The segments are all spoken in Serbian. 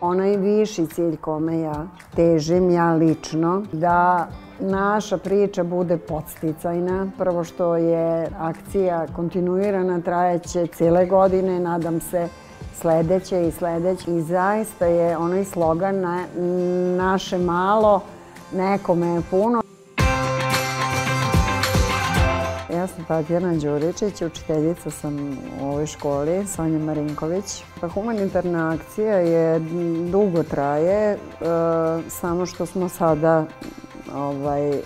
Onaj viši cilj kome ja težim, ja lično, da naša priča bude podsticajna. Prvo što je akcija kontinuirana, trajeće cijele godine, nadam se sledeće i sledeće. I zaista je onaj slogan naše malo, nekome je puno. Ja sam Tatjana Đuričić, učiteljica sam u ovoj školi, Sonja Marinković. Humanitarna akcija je dugo traje, samo što smo sada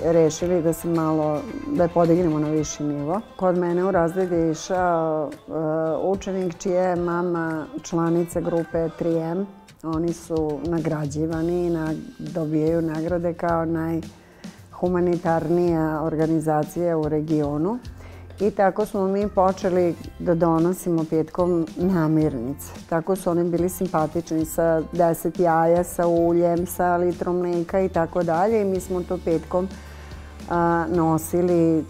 rešili da je podignemo na viši nivo. Kod mene u razred je išao učenik čija je mama članica grupe 3M. Oni su nagrađivani i dobijaju nagrade kao najhumanitarnija organizacija u regionu. I tako smo mi počeli da donosimo petkom namirnice. Tako su oni bili simpatični sa 10 jaja, sa uljem, sa litrom mleka i tako dalje. I mi smo to petkom nosili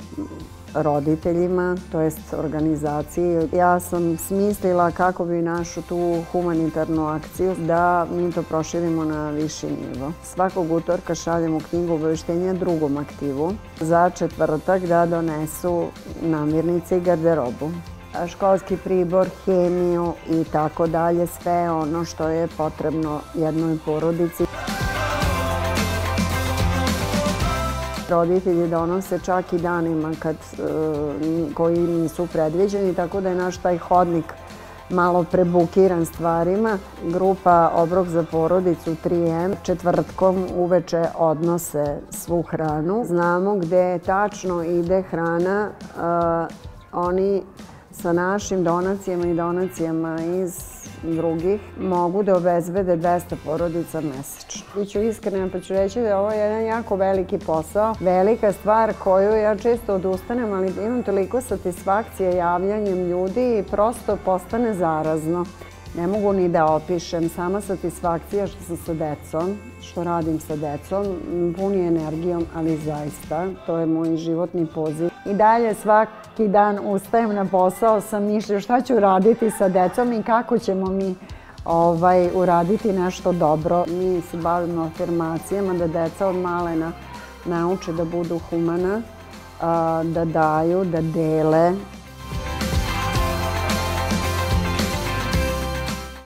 roditeljima, to jest organizaciji. Ja sam smislila kako bi našu tu humanitarnu akciju da mi to proširimo na viši nivo. Svakog utorka šaljemo knjigu obaveštenja drugom aktivu za četvrtak da donesu namirnice i garderobu. Školski pribor, hemiju i tako dalje, sve ono što je potrebno jednoj porodici. Roditelji donose čak i danima koji nisu predviđeni, tako da je naš taj hodnik malo prebukiran stvarima. Grupa Obrok za porodicu 3M četvrtkom uveče odnose svu hranu. Znamo gde tačno ide hrana. Oni sa našim donacijama i donacijama iz drugih mogu da obezbede 200 porodica mesečno. Biću iskrena pa ću reći da je ovo jedan jako veliki posao, velika stvar koju ja često odustanem, ali imam toliko satisfakcije javljanjem ljudi i prosto postane zarazno. Ne mogu ni da opišem, sama satisfakcija što sam sa decom, što radim sa decom, puni energijom, ali zaista, to je moj životni poziv. I dalje svaki dan ustajem na posao sa mišljom šta ću raditi sa decom i kako ćemo mi uraditi nešto dobro. Mi se bavimo afirmacijama da deca od malena nauče da budu humana, da daju, da dele,